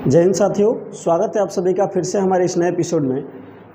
जय हिंद साथियों, स्वागत है आप सभी का फिर से हमारे इस नए एपिसोड में।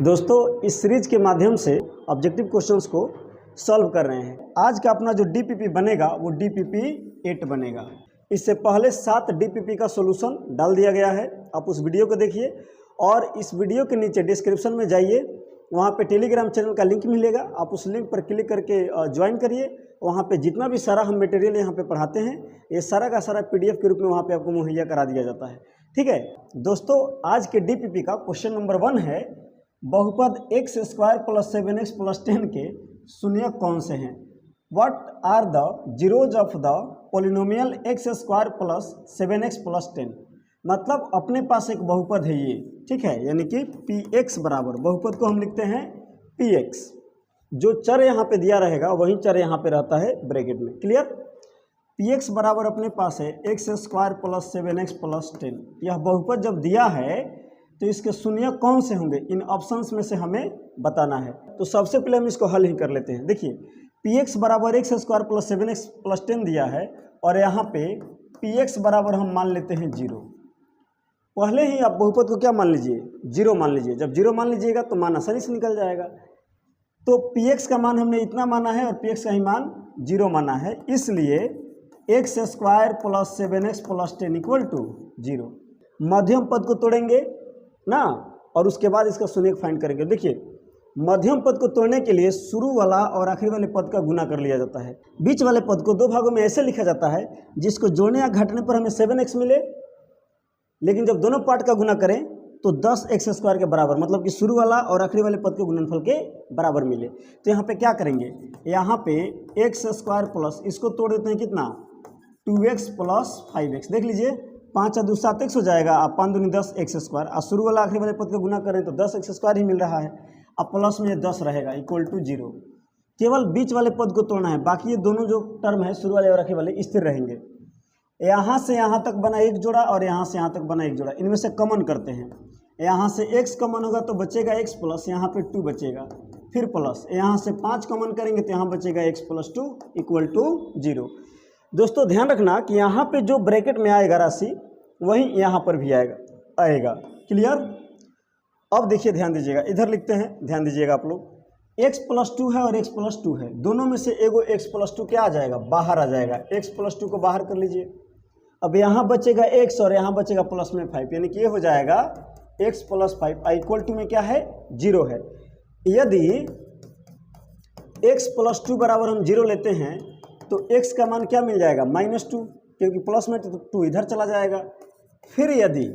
दोस्तों, इस सीरीज के माध्यम से ऑब्जेक्टिव क्वेश्चंस को सॉल्व कर रहे हैं। आज का अपना जो डीपीपी बनेगा वो डीपीपी 8 बनेगा। इससे पहले 7 डीपीपी का सॉल्यूशन डाल दिया गया है, आप उस वीडियो को देखिए और इस वीडियो के नीचे डिस्क्रिप्शन में जाइए, वहाँ पे टेलीग्राम चैनल का लिंक मिलेगा, आप उस लिंक पर क्लिक करके ज्वाइन करिए। वहाँ पे जितना भी सारा हम मटेरियल यहाँ पे पढ़ाते हैं ये सारा का सारा पीडीएफ के रूप में वहाँ पे आपको मुहैया करा दिया जाता है। ठीक है दोस्तों, आज के डीपीपी का क्वेश्चन नंबर 1 है, बहुपद x² + 7x + 10 के शून्यक कौन से हैं? What are the zeros of the polynomial x² + 7x + 10। मतलब अपने पास एक बहुपद है ये, ठीक है, यानी कि px बराबर, बहुपद को हम लिखते हैं px, जो चर यहाँ पे दिया रहेगा वही चर यहाँ पे रहता है ब्रैकेट में। क्लियर? px बराबर अपने पास है x² + 7x + 10। यह बहुपद जब दिया है तो इसके शून्यक कौन से होंगे, इन ऑप्शंस में से हमें बताना है। तो सबसे पहले हम इसको हल ही कर लेते हैं। देखिए, px बराबर x² + 7x + 10 दिया है और यहाँ पे px बराबर हम मान लेते हैं 0। पहले ही आप बहुपद को क्या मान लीजिए, 0 मान लीजिए। जब 0 मान लीजिएगा तो मान आसानी से निकल जाएगा। तो px का मान हमने इतना माना है और px का ही मान 0 माना है, इसलिए x² + 7x + 10 = 0। मध्यम पद को तोड़ेंगे ना और उसके बाद इसका शून्यक फाइंड करेंगे। देखिए, मध्यम पद को तोड़ने के लिए शुरू वाला और आखिरी वाले पद का गुना कर लिया जाता है। बीच वाले पद को दो भागों में ऐसे लिखा जाता है जिसको जोड़ने या घटाने पर हमें 7x मिले, लेकिन जब दोनों पार्ट का गुना करें तो 10x² के बराबर, मतलब कि शुरू वाला और आखिरी वाले पद के गुणनफल के बराबर मिले। तो यहाँ पे क्या करेंगे, यहाँ पे x² प्लस, इसको तोड़ देते हैं कितना, 2x + 5x। देख लीजिए, 5 और 2 7x हो जाएगा, अब 5 दूनी 10x², और शुरू वाला आखिरी वाले पद का गुना करें तो 10x² ही मिल रहा है। अब प्लस में 10 रहेगा = 0। केवल बीच वाले पद को तोड़ना है, बाकी ये दोनों जो टर्म है शुरू वाले और आखिरी वाले स्थिर रहेंगे। यहाँ से यहाँ तक बना एक जोड़ा और यहाँ से यहाँ तक बना एक जोड़ा, इनमें से कॉमन करते हैं। यहाँ से x कॉमन होगा तो बचेगा x प्लस, यहाँ पे 2 बचेगा, फिर प्लस, यहाँ से 5 कॉमन करेंगे तो यहाँ बचेगा x + 2 = 0। दोस्तों ध्यान रखना कि यहाँ पे जो ब्रैकेट में आएगा राशि वही यहाँ पर भी आएगा। क्लियर? अब देखिए, ध्यान दीजिएगा, इधर लिखते हैं, ध्यान दीजिएगा आप लोग, x + 2 है और x + 2 है, दोनों में से एगो x + 2 क्या आ जाएगा, बाहर आ जाएगा। x + 2 को बाहर कर लीजिए, अब यहाँ बचेगा x और यहाँ बचेगा प्लस में 5, यानी कि ये हो जाएगा x + 5 = में क्या है, 0 है। यदि x + 2 बराबर हम 0 लेते हैं तो x का मान क्या मिल जाएगा, -2, क्योंकि प्लस में तो 2 इधर चला जाएगा। फिर यदि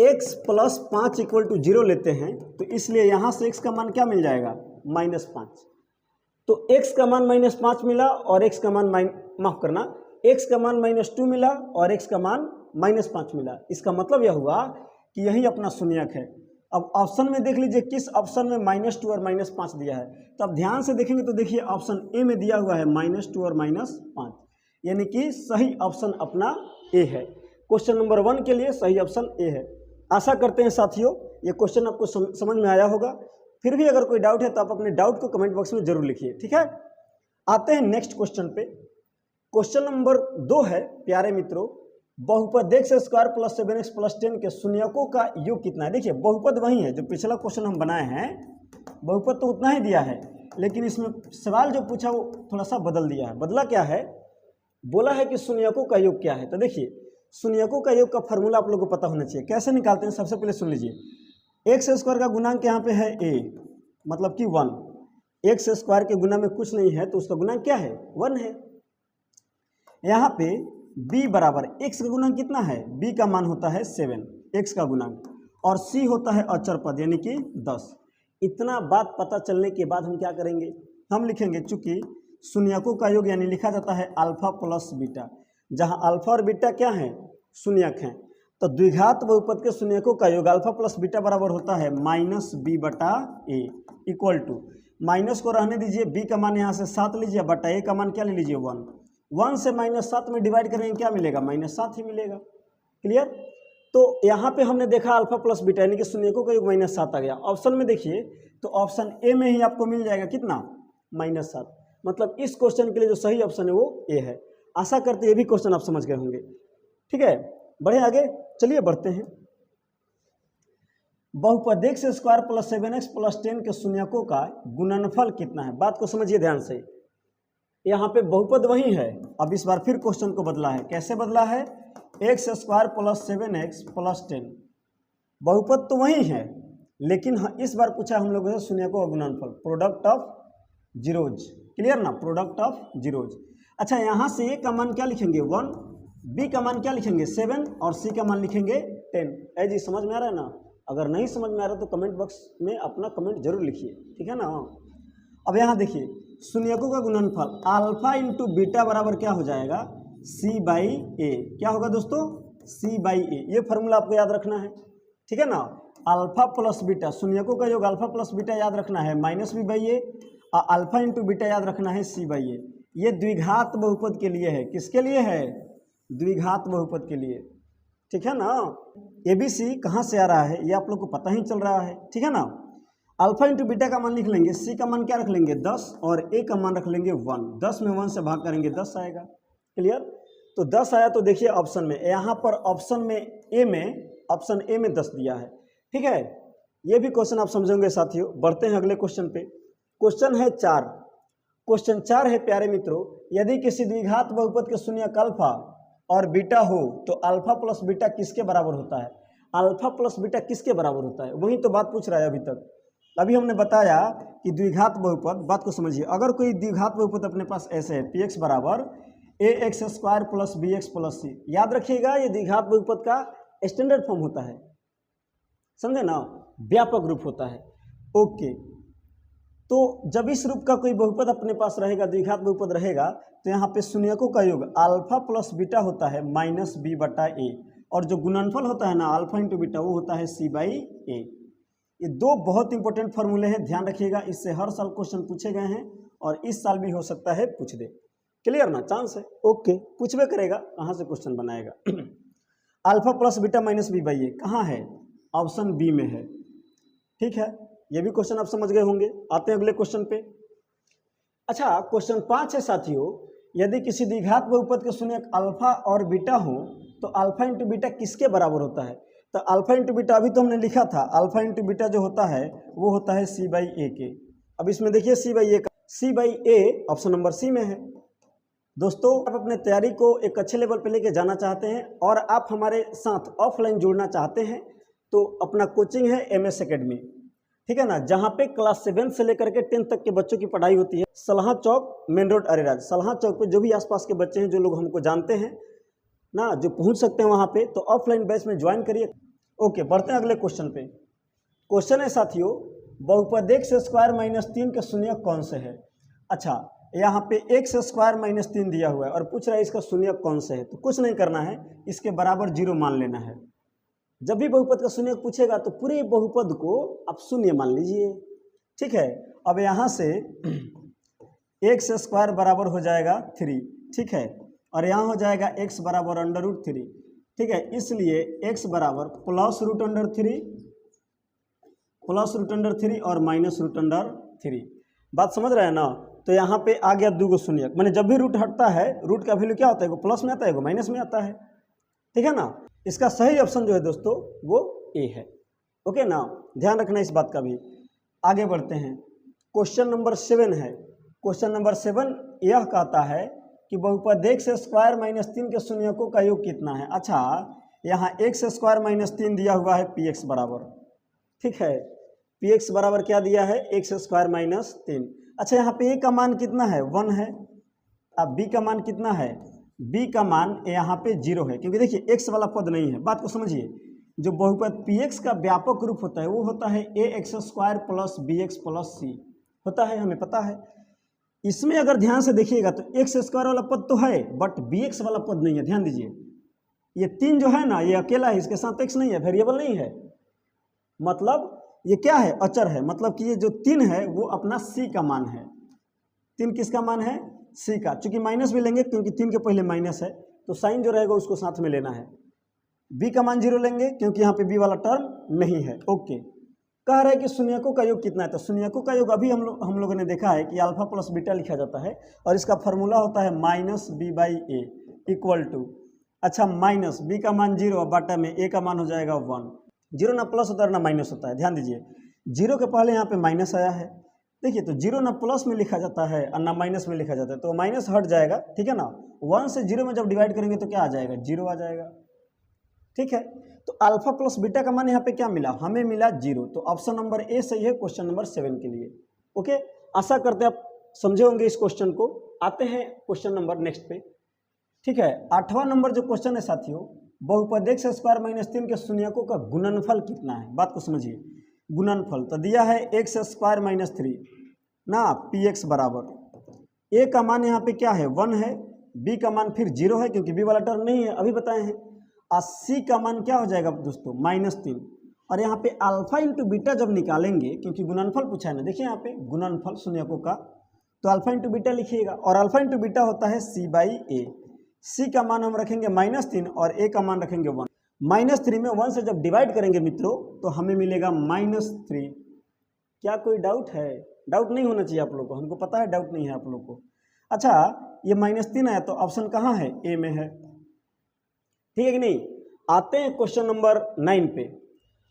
x + 5 = 0 लेते हैं तो इसलिए यहाँ से x का मान क्या मिल जाएगा, -5। तो x का मान -5 मिला और x का मान माफ करना, x का मान -2 मिला और x का मान -5 मिला। इसका मतलब यह हुआ कि यही अपना शून्यक है। अब ऑप्शन में देख लीजिए किस ऑप्शन में -2 और -5 दिया है, तो अब ध्यान से देखेंगे तो देखिए ऑप्शन ए में दिया हुआ है -2 और -5, यानी कि सही ऑप्शन अपना ए है। क्वेश्चन नंबर 1 के लिए सही ऑप्शन ए है। आशा करते हैं साथियों ये क्वेश्चन आपको समझ में आया होगा। फिर भी अगर कोई डाउट है तो आप अपने डाउट को कमेंट बॉक्स में जरूर लिखिए। ठीक है, आते हैं नेक्स्ट क्वेश्चन पे। क्वेश्चन नंबर 2 है, प्यारे मित्रों, बहुपद x² + 7x + 10 के शून्यकों का योग कितना है। देखिए, बहुपद वही है जो पिछला क्वेश्चन हम बनाए हैं, बहुपद तो उतना ही दिया है, लेकिन इसमें सवाल जो पूछा वो थोड़ा सा बदल दिया है। बदला क्या है, बोला है कि शून्यकों का योग क्या है। तो देखिए, शून्यकों का योग का फॉर्मूला आप लोगों को पता होना चाहिए। कैसे निकालते हैं, सबसे पहले सुन लीजिए। x² का गुणांक यहाँ पे है a, मतलब कि 1। x² के गुना में कुछ नहीं है तो उसका गुणांक क्या है, 1 है। यहाँ पे b बराबर, x का गुणांक कितना है, b का मान होता है 7, x का गुणांक, और c होता है अचर पद यानी कि 10। इतना बात पता चलने के बाद हम क्या करेंगे, हम लिखेंगे, चूंकि शून्यकों का योग यानी लिखा जाता है अल्फा + बीटा, जहाँ अल्फा और बीटा क्या है, शून्यक हैं, तो द्विघात बहुपद के शून्यकों का योग अल्फा + बीटा बराबर होता है -b/a = माइनस को रहने दीजिए, b का मान यहाँ से 7 लीजिए, बटा a का मान क्या ले लीजिए, 1 से -7 में डिवाइड करेंगे क्या मिलेगा, -7 ही मिलेगा। क्लियर? तो यहाँ पे हमने देखा अल्फा + बीटा यानी कि शून्यकों का योग -7 आ गया। ऑप्शन में देखिए तो ऑप्शन ए में ही आपको मिल जाएगा कितना, -7। मतलब इस क्वेश्चन के लिए जो सही ऑप्शन है वो ए है। आशा करते ये भी क्वेश्चन आप समझ गए होंगे। ठीक है, बढ़े आगे, चलिए बढ़ते हैं। बहुपद x square plus 7x plus 10 के शून्यकों का गुणनफल कितना है। बात को समझिए ध्यान से, यहाँ पे बहुपद वही है, अब इस बार फिर क्वेश्चन को बदला है। कैसे बदला है? x square plus 7x plus 10, बहुपद तो वही है, लेकिन इस बार पूछा हम लोगों से शून्यकों का गुणनफल, प्रोडक्ट ऑफ जीरोज। क्लियर ना, प्रोडक्ट ऑफ जीरोज। अच्छा, यहाँ से ए का मान क्या लिखेंगे 1, बी का मान क्या लिखेंगे 7 और सी का मान लिखेंगे 10। है जी, समझ में आ रहा है ना? अगर नहीं समझ में आ रहा तो कमेंट बॉक्स में अपना कमेंट जरूर लिखिए, ठीक है ना। अब यहाँ देखिए, शून्यकों का गुणनफल अल्फा इंटू बीटा बराबर क्या हो जाएगा, सी बाई ए। क्या होगा दोस्तों? सी बाई ए। ये फॉर्मूला आपको याद रखना है, ठीक है ना। अल्फा प्लस बीटा, शून्यकों का योग अल्फा प्लस बीटा याद रखना है माइनस बी बाई ए, और अल्फा इंटू बीटा याद रखना है सी बाई ए। ये द्विघात बहुपद के लिए है। किसके लिए है? द्विघात बहुपद के लिए, ठीक है ना। ABC कहाँ से आ रहा है ये आप लोग को पता ही चल रहा है, ठीक है ना। अल्फा इंटू बीटा का मान लिख लेंगे, सी का मान क्या रख लेंगे 10 और ए का मान रख लेंगे 1। 10 में 1 से भाग करेंगे 10 आएगा। क्लियर? तो 10 आया तो देखिए ऑप्शन में, यहाँ पर ऑप्शन में ऑप्शन ए में 10 दिया है, ठीक है। ये भी क्वेश्चन आप समझोगे साथियों। बढ़ते हैं अगले क्वेश्चन पे। क्वेश्चन है 4। क्वेश्चन 4 है प्यारे मित्रों, यदि किसी द्विघात बहुपद के शून्यक अल्फा और बीटा हो तो अल्फा प्लस बीटा किसके बराबर होता है? अल्फा प्लस बीटा किसके बराबर होता है, वही तो बात पूछ रहा है अभी तक। अभी हमने बताया कि द्विघात बहुपद, बात को समझिए। अगर कोई द्विघात बहुपद अपने पास ऐसे है, पी एक्स बराबर A X square plus B X plus C, याद रखिएगा ये द्विघात बहुपद का स्टैंडर्ड फॉर्म होता है, समझे ना, व्यापक रूप होता है। ओके, तो जब इस रूप का कोई बहुपद अपने पास रहेगा, द्विघात बहुपद रहेगा, तो यहाँ पे शून्यकों का योग अल्फा प्लस बीटा होता है माइनस बी बटा ए, और जो गुणनफल होता है ना अल्फा इंटू बीटा वो होता है सी बाई ए। ये दो बहुत इंपॉर्टेंट फार्मूले हैं, ध्यान रखिएगा। इससे हर साल क्वेश्चन पूछे गए हैं और इस साल भी हो सकता है पूछ दे। क्लियर ना, चांस है। ओके, पूछबे करेगा, कहाँ से क्वेश्चन बनाएगा। Alpha plus beta minus B by A कहाँ है? ऑप्शन बी में है, ठीक है। ये भी क्वेश्चन आप समझ गए होंगे। आते हैं अगले क्वेश्चन पे। अच्छा, क्वेश्चन 5 है साथियों, यदि किसी द्विघात बहुपद के शून्यक अल्फा और बीटा हो तो अल्फा इंटू बीटा किसके बराबर होता है? तो अल्फा इंटू बीटा अभी तो हमने लिखा था, अल्फा इंटू बीटा जो होता है वो होता है सी बाई ए के। अब इसमें देखिए सी बाई ए का, C by A option number C में है। दोस्तों, आप अपने तैयारी को एक अच्छे लेवल पे लेके जाना चाहते हैं और आप हमारे साथ ऑफलाइन जुड़ना चाहते हैं तो अपना कोचिंग है MS एकेडमी, ठीक है ना, जहाँ पे क्लास 7 से लेकर के 10 तक के बच्चों की पढ़ाई होती है। सलहा चौक मेन रोड अरेराज, सलहा चौक पे जो भी आसपास के बच्चे हैं, जो लोग हमको जानते हैं ना, जो पहुँच सकते हैं वहाँ पे, तो ऑफलाइन बैच में ज्वाइन करिए। ओके, बढ़ते हैं अगले क्वेश्चन पे। क्वेश्चन है साथियों, बहुपद एक्स स्क्वायर माइनस 3 के शून्यक कौन से है? अच्छा, यहाँ पे एक्स स्क्वायर माइनस 3 दिया हुआ है और पूछ रहा है इसका शून्यक कौन से है। तो कुछ नहीं करना है, इसके बराबर 0 मान लेना है। जब भी बहुपद का शून्यक पूछेगा तो पूरे बहुपद को आप शून्य मान लीजिए, ठीक है। अब यहाँ से एक्स स्क्वायर बराबर हो जाएगा 3, ठीक है, और यहाँ हो जाएगा x बराबर √3, ठीक है। इसलिए x बराबर प्लस √3 और माइनस √3। बात समझ रहे हैं ना। तो यहाँ पे आ गया 2 शून्यक, मैंने जब भी रूट हटता है, रूट का वैल्यू क्या होता है, वो प्लस में आता है, वो माइनस में आता है, ठीक है ना। इसका सही ऑप्शन जो है दोस्तों वो ए है। ओके ना, ध्यान रखना इस बात का भी। आगे बढ़ते हैं। क्वेश्चन नंबर 7 है। क्वेश्चन नंबर 7 यह कहता है कि बहुपद एक्स स्क्वायर माइनस 3 के शून्यकों का योग कितना है? अच्छा, यहाँ एक्स स्क्वायर माइनस 3 दिया हुआ है पी एक्स बराबर, ठीक है। पी एक्स बराबर क्या दिया है? X square minus 3। अच्छा, यहाँ पे ए का मान कितना है? 1 है। अब बी का मान कितना है? बी का मान यहाँ पे 0 है, क्योंकि देखिए एक्स वाला पद नहीं है। बात को समझिए, जो बहुपद पी एक्स का व्यापक रूप होता है वो होता है A X square plus B X plus C होता है, हमें पता है। इसमें अगर ध्यान से देखिएगा तो एक्स स्क्वायर वाला पद तो है, बट बी एक्स वाला पद नहीं है। ध्यान दीजिए, ये 3 जो है ना, ये अकेला है, इसके साथ एक्स नहीं है, वेरिएबल नहीं है। मतलब ये क्या है? अचर है। मतलब कि ये जो 3 है वो अपना सी का मान है। 3 किसका मान है? सी का। चूंकि माइनस भी लेंगे क्योंकि 3 के पहले माइनस है, तो साइन जो रहेगा उसको साथ में लेना है। बी का मान 0 लेंगे क्योंकि यहाँ पे बी वाला टर्म नहीं है। ओके, कह रहे हैं कि शून्यकों का योग कितना है? तो शून्यकों का योग अभी हम लोगों ने देखा है कि अल्फा प्लस बीटा लिखा जाता है और इसका फॉर्मूला होता है minus B by a equal to अच्छा माइनस बी का मान 0 और बाटा में ए का मान हो जाएगा 1। 0 ना प्लस होता है ना माइनस होता है, ध्यान दीजिए 0 के पहले यहाँ पे माइनस आया है। देखिए तो 0 ना प्लस में लिखा जाता है और ना माइनस में लिखा जाता है, तो माइनस हट जाएगा, ठीक है ना। 1 से 0 में जब डिवाइड करेंगे तो क्या आ जाएगा, 0 आ जाएगा, ठीक है। तो अल्फा प्लस बीटा का मान यहाँ पे क्या मिला, हमें मिला 0। तो ऑप्शन नंबर ए सही है क्वेश्चन नंबर 7 के लिए। ओके, आशा करते हैं आप समझे होंगे इस क्वेश्चन को। आते हैं क्वेश्चन नंबर नेक्स्ट पे, ठीक है। 8वां नंबर जो क्वेश्चन है साथियों, बहुपद x स्क्वायर माइनस 3 के शून्यकों का गुणनफल कितना है। बात को समझिए, गुणनफल तो दिया है x स्क्वायर माइनस 3 ना px बराबर a का मान यहाँ पे क्या है 1 है, b का मान फिर 0 है क्योंकि b वाला टर्म नहीं है, अभी बताए हैं। और c का मान क्या हो जाएगा दोस्तों -3। और यहाँ पे अल्फा इंटू बीटा जब निकालेंगे, क्योंकि गुणनफल पूछा है ना, देखिए यहाँ पे गुणनफल शून्यकों का, तो अल्फा इंटू बीटा लिखिएगा और अल्फा इंटू बीटा होता है c/a। c का मान हम रखेंगे -3 और a का मान रखेंगे 1। -3 में 1 से जब डिवाइड करेंगे मित्रों तो हमें मिलेगा -3। क्या कोई डाउट है? डाउट नहीं होना चाहिए आप लोग को, हमको पता है डाउट नहीं है आप लोग को। अच्छा ये -3 आया तो ऑप्शन कहाँ है, ए में है, ठीक है कि नहीं। आते हैं क्वेश्चन नंबर 9 पे।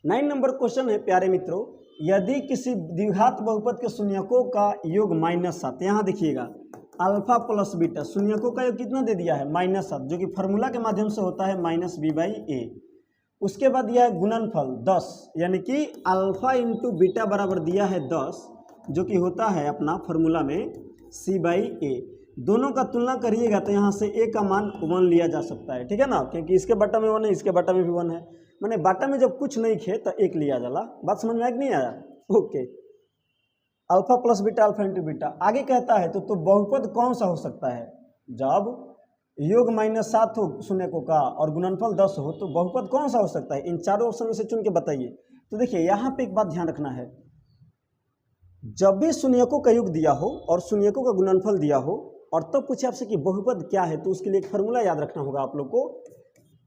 9 नंबर क्वेश्चन है प्यारे मित्रों, यदि किसी द्विघात बहुपद के शून्यकों का योग -7, यहाँ देखिएगा अल्फा प्लस बीटा, शून्यकों का योग कितना दे दिया है -7, जो कि फॉर्मूला के माध्यम से होता है -b/a। उसके बाद दिया है गुणनफल 10, यानी कि अल्फा इंटू बीटा बराबर दिया है 10, जो कि होता है अपना फॉर्मूला में c/a। दोनों का तुलना करिएगा तो यहाँ से a का मान 1 लिया जा सकता है, ठीक है ना, क्योंकि इसके बट्टा में 1 है, इसके बट्टा में भी 1 है, मैंने बाटा में जब कुछ नहीं खे तो 1 लिया जाला। बात समझ में आया कि नहीं आया? Okay, alpha plus beta alpha into beta. आगे कहता है तो बहुपद कौन सा हो सकता है, जब योग -7 हो शून्यकों का और गुणनफल 10 हो तो बहुपद कौन सा हो सकता है, इन चारों ऑप्शन में से चुन के बताइए। तो देखिए यहाँ पे एक बात ध्यान रखना है, जब भी शून्यकों का योग दिया हो और शून्यकों का गुणनफल दिया हो और तब पूछे आपसे कि बहुपद क्या है, तो उसके लिए एक फॉर्मूला याद रखना होगा आप लोग को,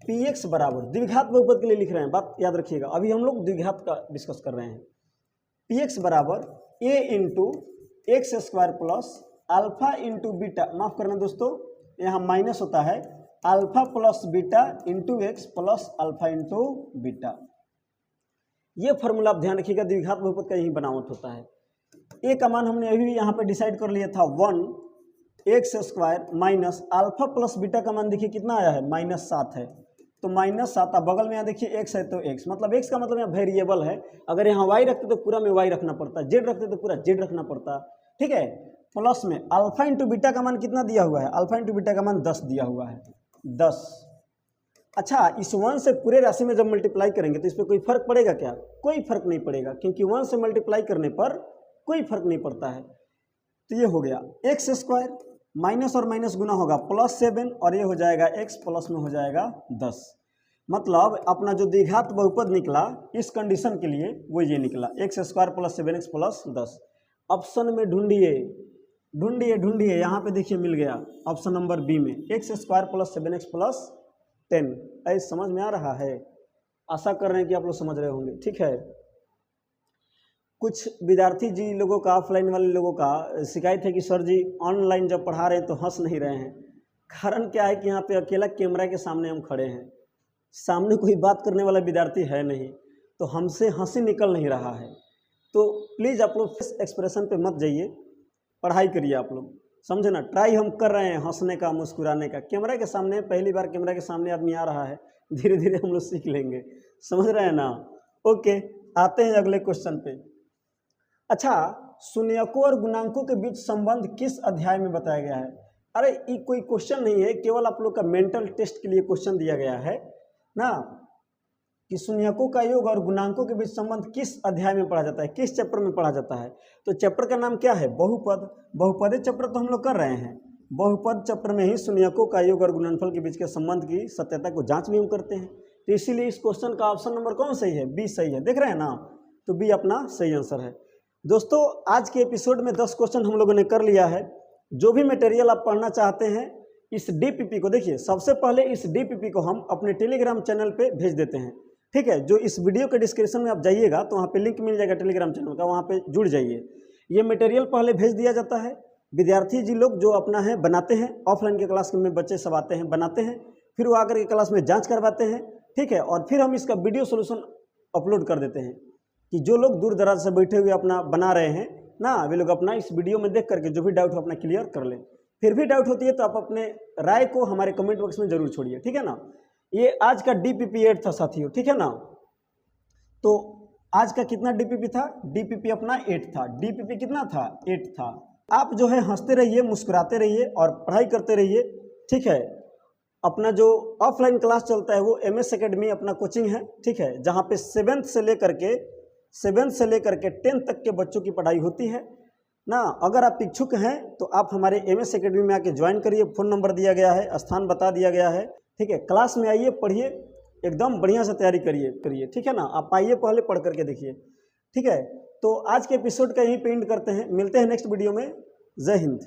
px बराबर, द्विघात बहुपद के लिए लिख रहे हैं, बात याद रखिएगा, अभी हम लोग द्विघात का डिस्कस कर रहे हैं। px बराबर a into x square plus alpha into beta, माफ करना दोस्तों यहाँ माइनस होता है, alpha plus beta into x plus alpha into beta. ये फॉर्मूला आप ध्यान रखिएगा, द्विघात बहुपद का यही बनावट होता है। a का मान हमने अभी भी यहाँ पे डिसाइड कर लिया था 1 x square minus alpha plus beta का मान देखिए कितना आया है -7 है, तो -7, अब बगल में यहाँ देखिए x है तो x, मतलब x का मतलब यहाँ वेरिएबल है, अगर यहाँ y रखते तो पूरा में y रखना पड़ता, z रखते तो पूरा z रखना पड़ता, ठीक है। प्लस में अल्फा इंटू बीटा का मान कितना दिया हुआ है, अल्फा इंटू बीटा का मान 10 दिया हुआ है, 10। अच्छा इस 1 से पूरे राशि में जब मल्टीप्लाई करेंगे तो इस पर कोई फर्क पड़ेगा क्या, कोई फर्क नहीं पड़ेगा, क्योंकि 1 से मल्टीप्लाई करने पर कोई फर्क नहीं पड़ता है। तो ये हो गया एक्स स्क्वायर, माइनस और माइनस गुना होगा +7 और ये हो जाएगा x प्लस में हो जाएगा 10। मतलब अपना जो द्विघात बहुपद निकला इस कंडीशन के लिए वो ये निकला x square plus 7x plus 10। Option में ढूंढिए ढूंढिए ढूंढिए, यहाँ पे देखिए मिल गया ऑप्शन नंबर बी में x square plus 7x plus 10। ऐसे समझ में आ रहा है? आशा कर रहे हैं कि आप लोग समझ रहे होंगे, ठीक है। कुछ विद्यार्थी जी लोगों का, ऑफलाइन वाले लोगों का शिकायत है कि सर जी ऑनलाइन जब पढ़ा रहे हैं तो हंस नहीं रहे हैं। कारण क्या है कि यहाँ पे अकेला कैमरा के सामने हम खड़े हैं, सामने कोई बात करने वाला विद्यार्थी है नहीं, तो हमसे हंसी निकल नहीं रहा है। तो प्लीज़ आप लोग फेस एक्सप्रेशन पे मत जाइए, पढ़ाई करिए आप लोग, समझे ना। ट्राई हम कर रहे हैं हंसने का, मुस्कुराने का। कैमरा के सामने पहली बार कैमरा के सामने आदमी आ रहा है, धीरे धीरे हम लोग सीख लेंगे, समझ रहे हैं ना। ओके, आते हैं अगले क्वेश्चन पे। अच्छा, शून्यकों और गुणांकों के बीच संबंध किस अध्याय में बताया गया है? अरे ये कोई क्वेश्चन नहीं है, केवल आप लोग का मेंटल टेस्ट के लिए क्वेश्चन दिया गया है ना, कि शून्यकों का योग और गुणांकों के बीच संबंध किस अध्याय में पढ़ा जाता है, किस चैप्टर में पढ़ा जाता है। तो चैप्टर का नाम क्या है? बहुपद। बहुपदीय चैप्टर तो हम लोग कर रहे हैं, बहुपद चैप्टर में ही शून्यकों का योग और गुणनफल के बीच के संबंध की सत्यता को जांच भी हम करते हैं। तो इसीलिए इस क्वेश्चन का ऑप्शन नंबर कौन सही है? बी सही है, देख रहे हैं ना, तो बी अपना सही आंसर है। दोस्तों आज के एपिसोड में 10 क्वेश्चन हम लोगों ने कर लिया है। जो भी मटेरियल आप पढ़ना चाहते हैं इस डीपीपी को, देखिए सबसे पहले इस डीपीपी को हम अपने टेलीग्राम चैनल पे भेज देते हैं, ठीक है। जो इस वीडियो के डिस्क्रिप्शन में आप जाइएगा तो वहाँ पे लिंक मिल जाएगा टेलीग्राम चैनल का, वहाँ पे जुड़ जाइए। ये मटेरियल पहले भेज दिया जाता है, विद्यार्थी जी लोग जो अपना है बनाते हैं, ऑफलाइन के क्लास में बच्चे सब आते हैं बनाते हैं, फिर वो आकर के क्लास में जांच करवाते हैं, ठीक है, और फिर हम इसका वीडियो सोल्यूशन अपलोड कर देते हैं कि जो लोग दूर दराज से बैठे हुए अपना बना रहे हैं ना, वे लोग अपना इस वीडियो में देख करके जो भी डाउट हो अपना क्लियर कर लें। फिर भी डाउट होती है तो आप अपने राय को हमारे कमेंट बॉक्स में जरूर छोड़िए, ठीक है ना। ये आज का DPP 8 था साथियों, ठीक है ना। तो आज का कितना DPP था? DPP अपना 8 था। DPP कितना था? 8 था। आप जो है हंसते रहिए, मुस्कुराते रहिए और पढ़ाई करते रहिए, ठीक है। अपना जो ऑफलाइन क्लास चलता है वो MS एकेडमी अपना कोचिंग है, ठीक है, जहाँ पे 7th से लेकर के 10th तक के बच्चों की पढ़ाई होती है ना। अगर आप इच्छुक हैं तो आप हमारे MS एकेडमी में आके ज्वाइन करिए। फ़ोन नंबर दिया गया है, स्थान बता दिया गया है, ठीक है। क्लास में आइए, पढ़िए, एकदम बढ़िया से तैयारी करिए, ठीक है ना। आप आइए, पहले पढ़ करके देखिए, ठीक है। तो आज के एपिसोड का यहीं पे एंड करते हैं, मिलते हैं नेक्स्ट वीडियो में। जय हिंद।